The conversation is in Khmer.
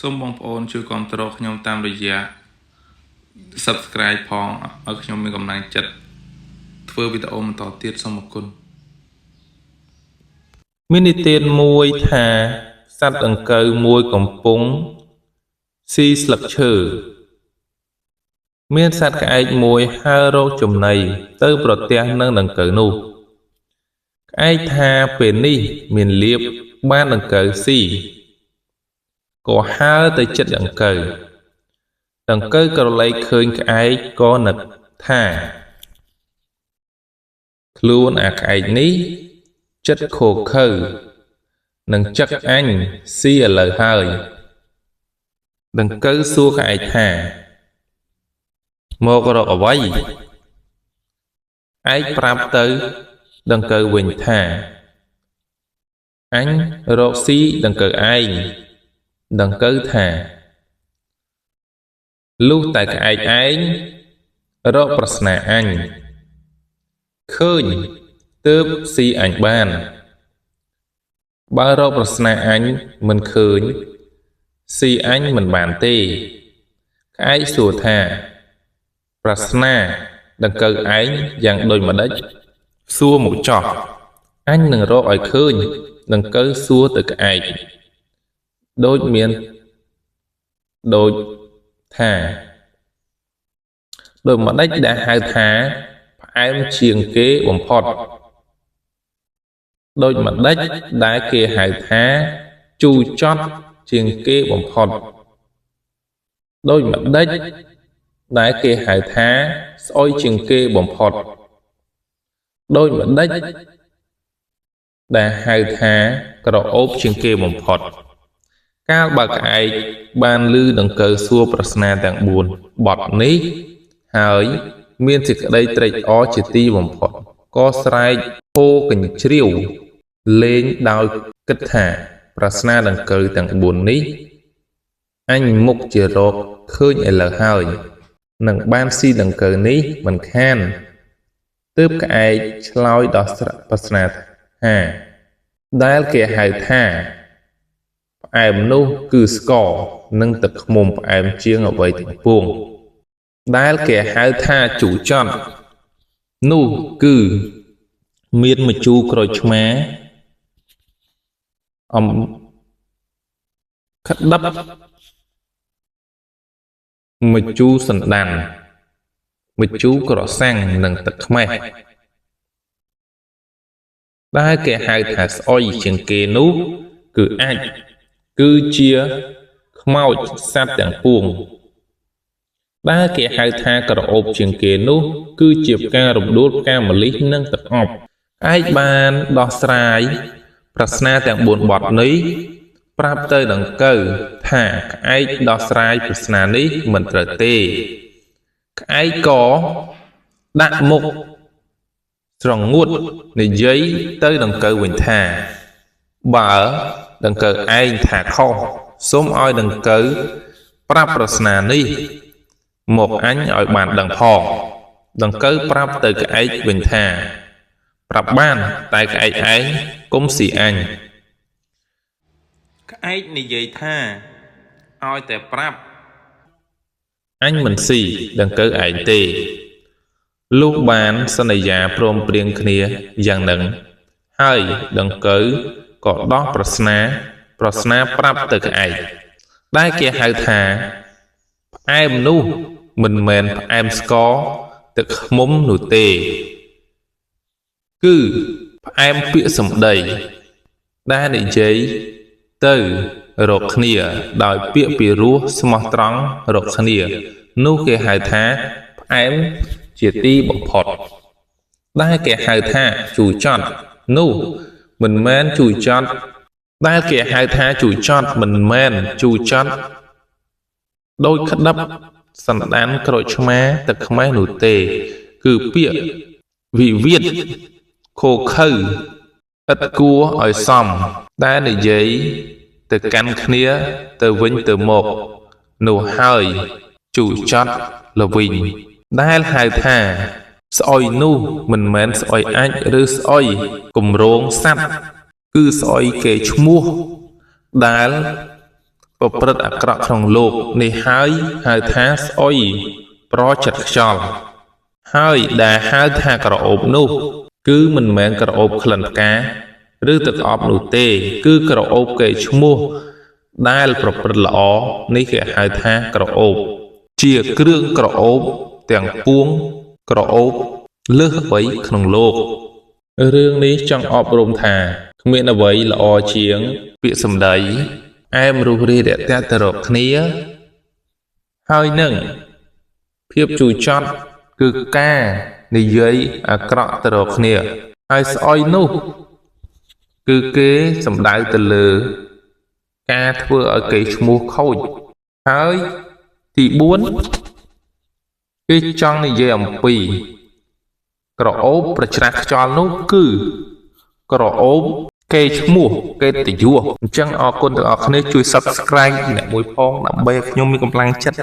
សូមបងប្អូនជួយគាំទ្រខ្ញុំតាមរយៈ Subscribe ផងឲ្យខ្ញុំមានកម្លាំងចិត្តធ្វើវីដេអូបន្តទៀតសូមអរគុណមាននិទានមួយថាសត្វដង្កូវមួយកំពុងស៊ីស្លឹកឈើមានសត្វក្អែកមួយហើររកចំណីទៅប្រទះនឹងដង្កូវនោះក្អែកថាពេលនេះមានលៀបបានដង្កូវស៊ីក៏ហើរទៅជិតដង្កូវក្រឡេកឃើញក្អែកក៏នឹកថាខ្លួនអាក្អែកនេះចិត្តខូខើនឹងចឹកអញស៊ីឥឡូវហើយដង្កូវសួរក្អែកថាមករកអ្វីឯកប្រាប់ទៅដង្កូវវិញថាអញរកស៊ីដង្កូវឯងដង្កូវថាលុះតែក្អែកឯងរកប្រស្នាអញឃើញទើបស៊ីអញបានបើរកប្រស្នាអញមិនឃើញស៊ីអញមិនបានទេក្អែកសួរថាប្រស្នាដង្កូវឯងយ៉ាងដូចម្ដេចសួរមកចោះអញនឹងរកឲ្យឃើញដង្កូវសួរទៅក្អែកដូចមានដូចថាដូចម្ដេចដែលហៅថាផ្អែមជាងគេបំផុតដូចម្ដេចដែលគេហៅថាជូរចត់ជាងគេបំផុតដូចម្ដេចដែលគេហៅថាស្អុយជាងគេបំផុតដូចម្ដេចដែលហៅថាក្រអូបជាងគេបំផុតកាលបើក្អែកបានឮដង្កូវសួរប្រស្នាទាំង4បទនេះហើយមានសេចក្តីត្រេកអរជាទីបំផុតក៏ស្រែកពោកញ្ជ្រៀវលេងដោយគិតថាប្រស្នាដង្កូវទាំង4នេះអញមុខជារកឃើញឥឡូវហើយនឹងបានស៊ីដង្កូវនេះមិនខានទើបក្អែកឆ្លើយដល់ប្រស្នាថាដែលគេហៅថាផ្អែមនោះគឺស្ករនិងទឹកឃ្មុំផ្អែមជាងអ្វីទាំងពួងដែលគេហៅថាជូរចត់នោះគឺមានម្ជូរក្រូចឆ្មាអំក្តឹបម្ជូរសណ្ដាន់ម្ជូរក្រសាំងនិងទឹកខ្មេះដែលគេហៅថាស្អុយជាងគេនោះគឺអាចគឺជាខ្មោចសត្វទាំងពួងដែលគេហៅថាក្រអូបជាងគេនោះគឺជាផ្ការំដួលផ្កាម្លិះនិងទឹកអប់ឯកបានដោះស្រាយប្រស្នាទាំង4បទនេះប្រាប់ទៅដង្កូវថាក្អែកដោះស្រាយប្រស្នានេះមិនត្រូវទេក្អែកក៏ដាក់មុខស្រងួតនិយាយទៅដង្កូវវិញថាបើដង្កូវឯងថាខុសសូមឲ្យដង្កូវប្រាប់ប្រស្នានេះមកអញឲ្យបានដឹងផងដង្កូវប្រាប់ទៅក្អែកវិញថាប្រាប់បានតែក្អែកឯងកុំស៊ីអញក្អែកនិយាយថាឲ្យតែប្រាប់អញមិនស៊ីដង្កូវឯងទេលុះបានសន្យាព្រមព្រៀងគ្នាយ៉ាងនឹងហើយដង្កូវក៏ដោះប្រស្នាប្រាប់ទៅក្អែកដែលគេហៅថាផ្អែមនោះមិនមែនផ្អែមស្ករទឹកឃ្មុំនោះទេគឺផ្អែមពាក្យសម្ដីដែលនិយាយទៅរកគ្នាដោយពាក្យពីរោះស្មោះត្រង់រកគ្នានោះគេហៅថាផ្អែមជាទីបំផុតដែលគេហៅថាជូរចត់នោះមិនមែនជូរចត់ដែលគេហៅថាជូរចត់មិនមែនជូរចត់ដូចក្តឹបសណ្ដានក្រូចឆ្មាទឹកខ្មេះនោះទេគឺពាក្យវិវាទខូខើឥតគួរឲ្យសមដែលនិយាយទៅកាន់គ្នាទៅវិញទៅមកនោះហើយជូរចត់ល្វីងដែលហៅថាស្អុយនោះមិនមែនស្អុយអាចឬស្អុយគម្រោងសัตว์គឺស្អុយគេឈ្មោះដែល ប្រព្រឹត្តអាក្រក់ក្នុងលោកនេះហើយហៅថាស្អុយប្រចិត្តខ្យល់ហើយដែលហៅថាក្រអូបនោះគឺមិនមែនក្រអូបក្លិនផ្កាឬទឹកអប់នោះទេគឺក្រអូបកេរ្តិ៍ឈ្មោះដែលប្រព្រឹត្តល្អនេះគេហៅថាក្រអូបជាគ្រឿងក្រអូបទាំងពួងក្រអូបលើសអ្វីក្នុងលោករឿងនេះចង់អប់រំថាគ្មានអ្វីល្អជាងពាក្យសម្ដីឯមនុស្សរាយរាក់ទាក់ទៅរកគ្នាហើយនឹងភាពជូរចត់គឺការនិយាយអាក្រក់ទៅរកគ្នាហើយស្អុយនោះគឺគេសំដៅទៅលើការធ្វើឲ្យកេរ្តិ៍ឈ្មោះខូចហើយទី4គេចង់និយាយអំពីក្រអូបប្រច្រាស់ខ្យល់នោះគឺក្រអូបកេរ្តិ៍ឈ្មោះកិត្តិយសអញ្ចឹងអរគុណទាំងអស់គ្នាជួយ Subscribe អ្នកមួយផងដើម្បីឲ្យខ្ញុំមានកម្លាំងចិត្ត